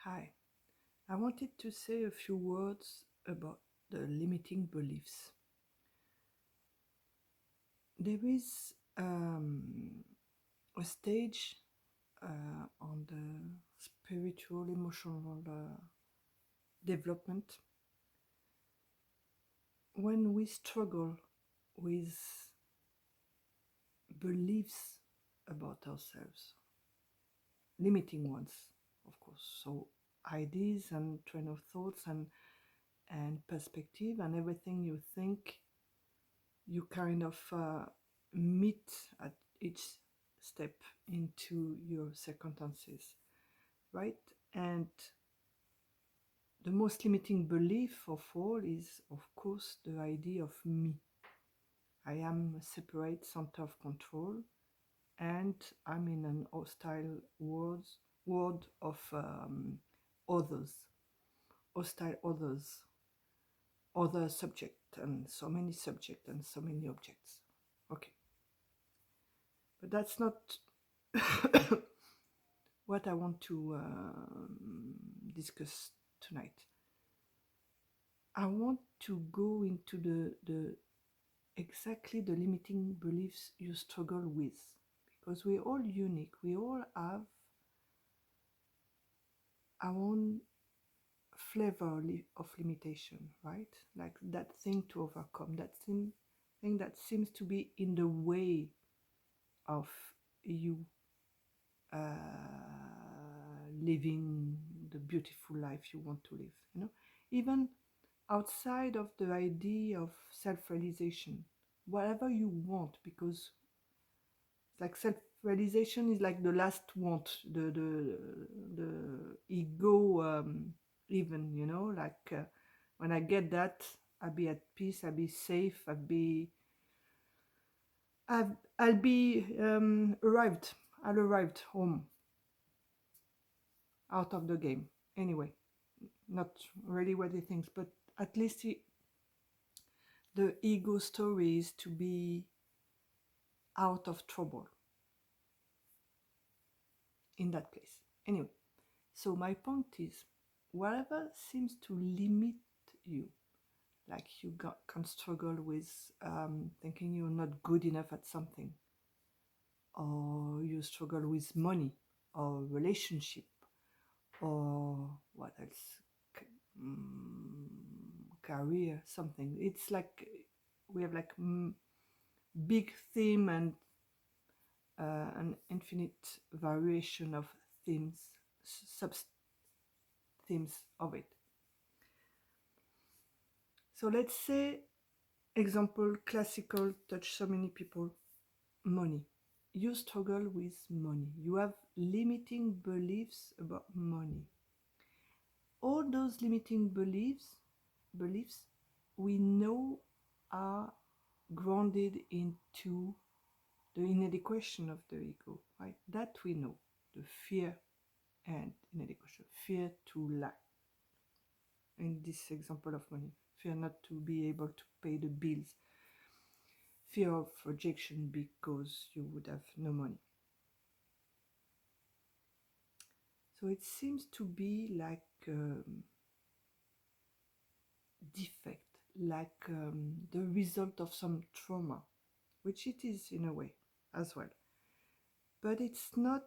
Hi, I wanted to say a few words about the limiting beliefs. There is a stage on the spiritual, emotional development when we struggle with beliefs about ourselves, limiting ones, of course. So ideas and train of thoughts and perspective and everything you think you kind of meet at each step into your circumstances, right? And the most limiting belief of all is, of course, the idea of me. I am a separate center of control, and I'm in an hostile world of others, hostile others, other subject, and so many subjects and so many objects. Okay. But that's not what I want to discuss tonight. I want to go into the exactly the limiting beliefs you struggle with, because we're all unique. We all have our own flavor of limitation, right? Like that thing to overcome, that thing that seems to be in the way of you living the beautiful life you want to live, even outside of the idea of self-realization, whatever you want, because like self-realization is like the last want, the ego, even, like when I get that, I'll be at peace, I'll be safe, I'll be I'll arrived home, out of the game. Anyway, not really what he thinks, but at least the ego story is to be out of trouble in that case. Anyway, so my point is, whatever seems to limit you, like can struggle with thinking you're not good enough at something, or you struggle with money, or relationship, or what else? Career, something. It's like we have like big theme and an infinite variation of themes, sub themes of it. So let's say, example, classical, touch so many people, money. You struggle with money. You have limiting beliefs about money. All those limiting beliefs we know are grounded into the inadequacy of the ego, right? That we know, the fear and inadequacy, fear to lack. In this example of money, fear not to be able to pay the bills, fear of rejection because you would have no money. So it seems to be like defect, like the result of some trauma, which it is in a way as well. But it's not,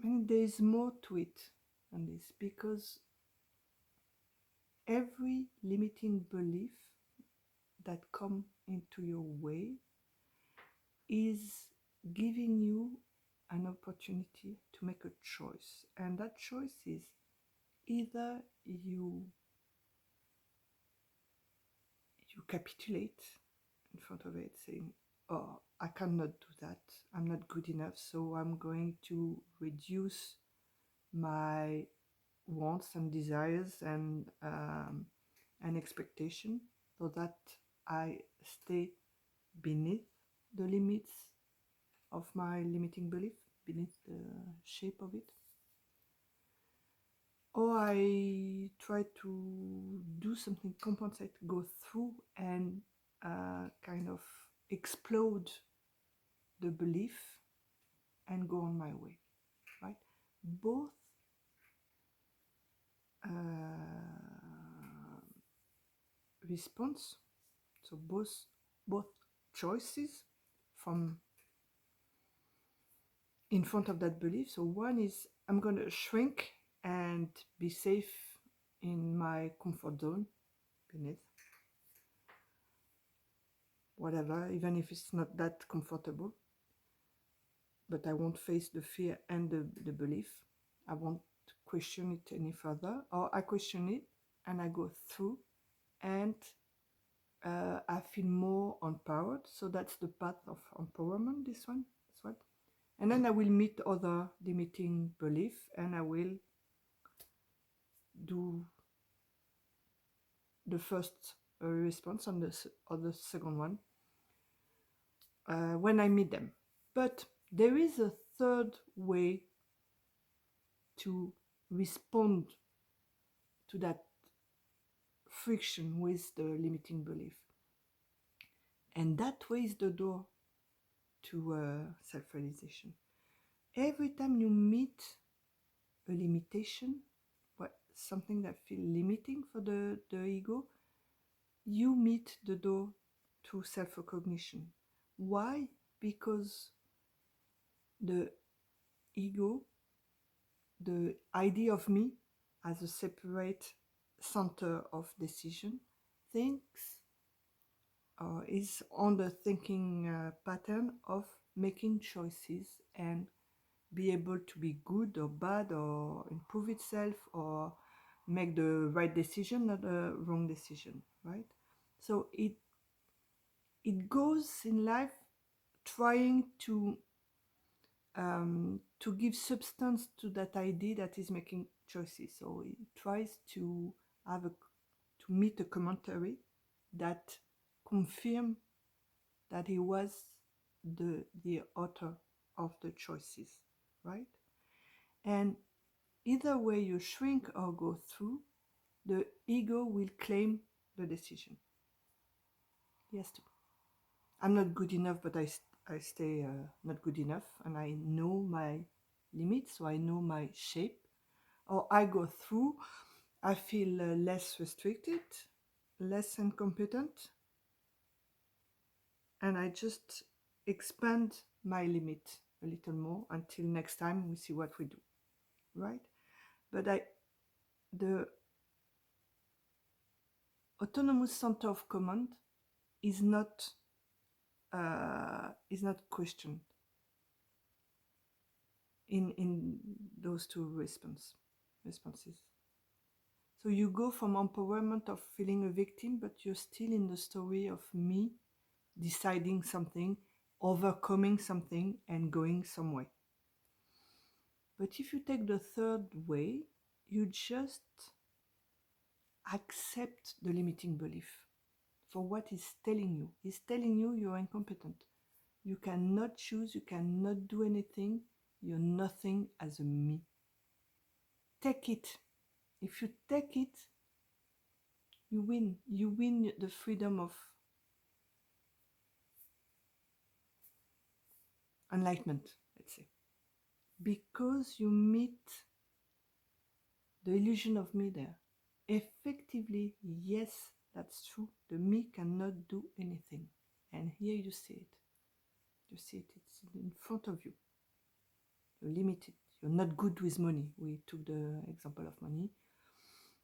I mean, there is more to it than this, because every limiting belief that come into your way is giving you an opportunity to make a choice. And that choice is either you capitulate in front of it, saying, oh, I cannot do that, I'm not good enough, so I'm going to reduce my wants and desires and expectation, so that I stay beneath the limits of my limiting belief, beneath the shape of it. Or I try to do something, compensate, go through and kind of explode the belief and go on my way, right? both response, so both choices from in front of that belief. So one is I'm going to shrink and be safe in my comfort zone beneath whatever, even if it's not that comfortable, but I won't face the fear and the belief. I won't question it any further, or I question it and I go through, and I feel more empowered. So that's the path of empowerment, this one as well. And then I will meet other limiting belief, and I will do the first response on the second one when I meet them. But there is a third way to respond to that friction with the limiting belief. And that way is the door to self-realization. Every time you meet a limitation, something that feels limiting for the ego, you meet the door to self-recognition. Why? Because the ego, the idea of me as a separate center of decision, thinks is on the thinking pattern of making choices and be able to be good or bad or improve itself or make the right decision, not a wrong decision, right? So it goes in life trying to give substance to that idea that is making choices. So it tries to meet a commentary that confirm that he was the author of the choices, right? And either way you shrink or go through, the ego will claim the decision. Yes, I'm not good enough, but I stay not good enough, and I know my limits, so I know my shape. Or I go through, I feel less restricted, less incompetent, and I just expand my limit a little more until next time we see what we do, right? But the autonomous center of command is not questioned in those two responses. So you go from empowerment of feeling a victim, but you're still in the story of me deciding something, overcoming something, and going somewhere. But if you take the third way, you just accept the limiting belief for what it's telling you. It's telling you you're incompetent. You cannot choose, you cannot do anything, you're nothing as a me. Take it. If you take it, you win. You win the freedom of enlightenment, let's say. Because you meet the illusion of me there. Effectively, yes, that's true. The me cannot do anything. And here you see it. You see it, it's in front of you. You're limited. You're not good with money. We took the example of money.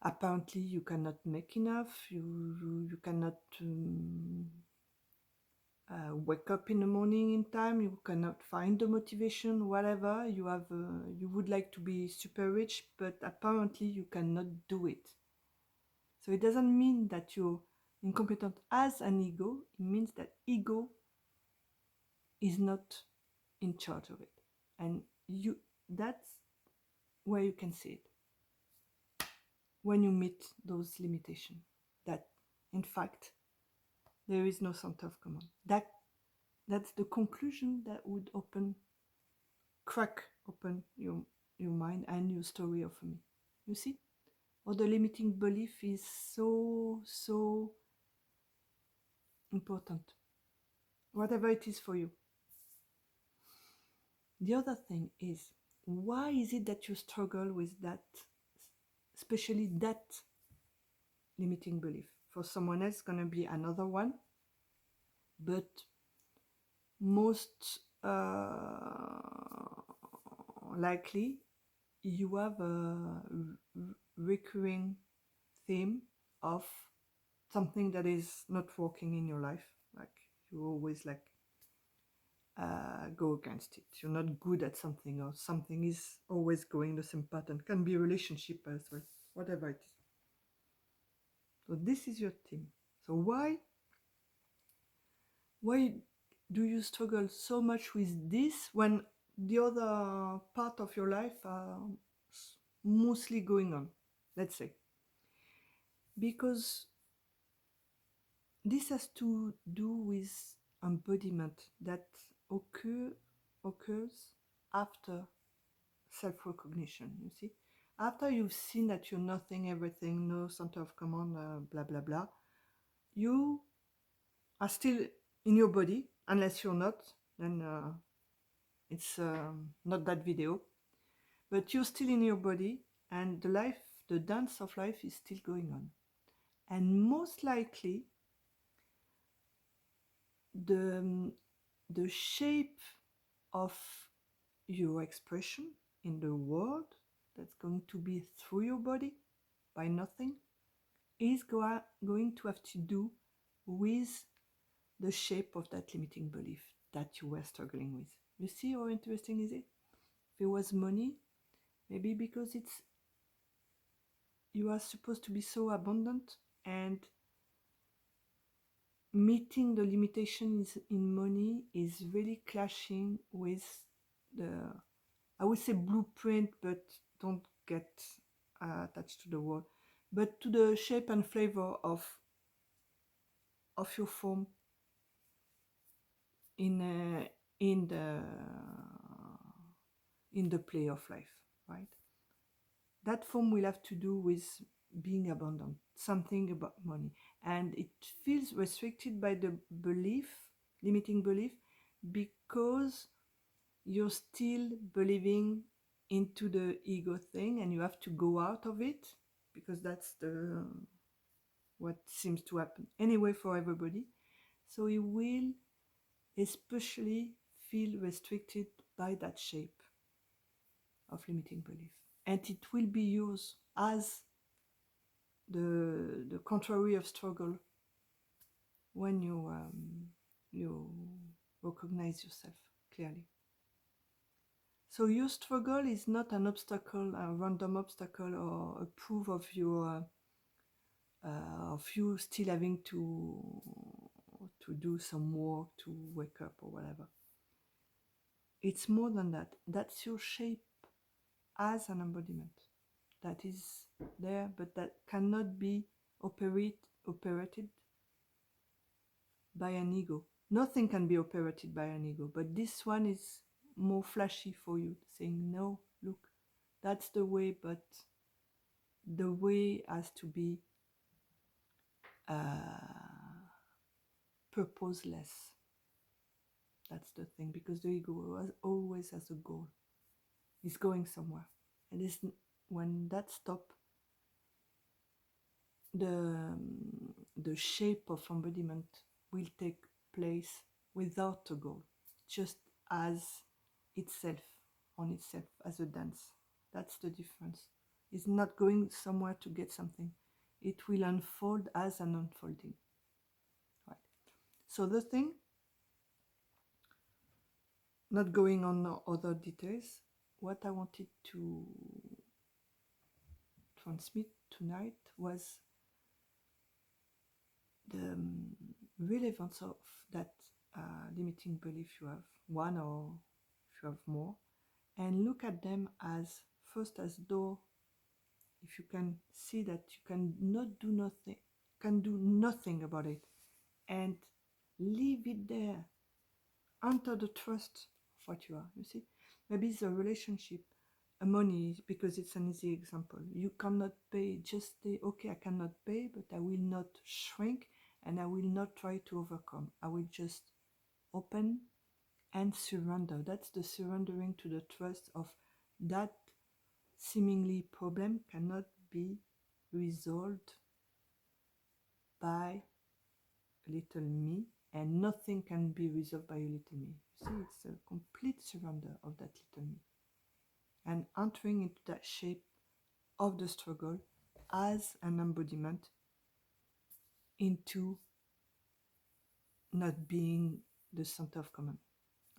Apparently, you cannot make enough. You cannot wake up in the morning in time. You cannot find the motivation. Whatever you have, you would like to be super rich, but apparently you cannot do it. So it doesn't mean that you're incompetent as an ego. It means that ego is not in charge of it, and that's where you can see it when you meet those limitations, that in fact there is no center of command. That's the conclusion that would crack open your mind and your story of me. You see, or the limiting belief is so important, whatever it is for you. The other thing is, why is it that you struggle with that, especially that limiting belief? For someone else, it's going to be another one, but most likely you have a recurring theme of something that is not working in your life. Like you always like go against it. You're not good at something, or something is always going the same pattern. Can be a relationship as well, whatever it is. So this is your theme. So why do you struggle so much with this when the other part of your life are mostly going on, let's say? Because this has to do with embodiment that occurs after self-recognition, you see? After you've seen that you're nothing, everything, no center of command, blah, blah, blah, you are still in your body, unless you're not, then it's not that video, but you're still in your body, and the dance of life is still going on. And most likely, the shape of your expression in the world that's going to be through your body by nothing is going to have to do with the shape of that limiting belief that you were struggling with. You see how interesting is it? If it was money, maybe because you are supposed to be so abundant, and meeting the limitations in money is really clashing with the, I would say, blueprint, but don't get attached to the word, but to the shape and flavor of your form in the play of life, right? That form will have to do with being abundant, something about money, and it feels restricted by the limiting belief, because you're still believing into the ego thing, and you have to go out of it, because that's what seems to happen anyway for everybody. So you will especially feel restricted by that shape of limiting belief, and it will be used as the contrary of struggle when you recognize yourself clearly. So your struggle is not an obstacle, a random obstacle, or a proof of your of you still having to do some work to wake up or whatever. It's more than that. That's your shape as an embodiment that is there, but that cannot be operated by an ego. Nothing can be operated by an ego, but this one is more flashy for you, saying, no, look, that's the way, but the way has to be purposeless. That's the thing, because the ego always has a goal. It's going somewhere. And when that stops, the shape of embodiment will take place without a goal, just as itself, on itself, as a dance. That's the difference. It's not going somewhere to get something. It will unfold as an unfolding. Right. So the thing, not going on other details, what I wanted to transmit tonight was the relevance of that limiting belief you have, one or if you have more, and look at them as first as though, if you can see that you can do nothing about it, and leave it there under the trust of what you are. You see, maybe it's a relationship, a money, because it's an easy example. You cannot pay, just say, okay, I cannot pay, but I will not shrink, and I will not try to overcome. I will just open and surrender. That's the surrendering to the trust of that seemingly problem cannot be resolved by a little me, and nothing can be resolved by a little me. You see, it's a complete surrender of that little me, and entering into that shape of the struggle as an embodiment into not being the center of command.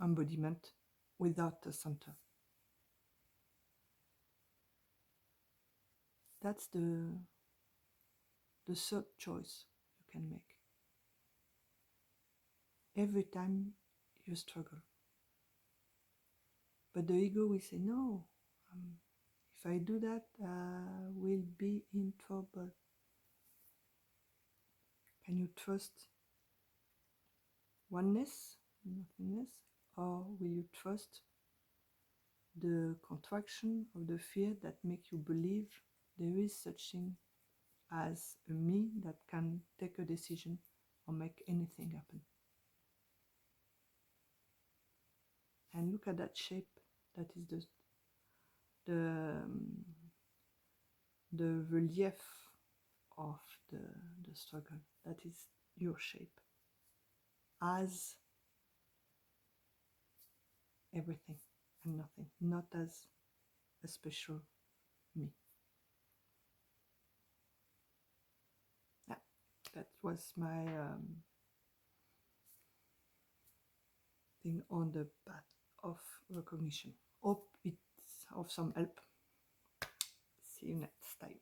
Embodiment without a center. That's the third choice you can make. Every time you struggle. But the ego will say, no, if I do that, I will be in trouble. Can you trust oneness, nothingness, or will you trust the contraction of the fear that make you believe there is such thing as a me that can take a decision or make anything happen? And look at that shape. That is the relief of the struggle. That is your shape as everything and nothing, not as a special me. Yeah, that was my thing on the path of recognition. Hope it's of some help. See you next time.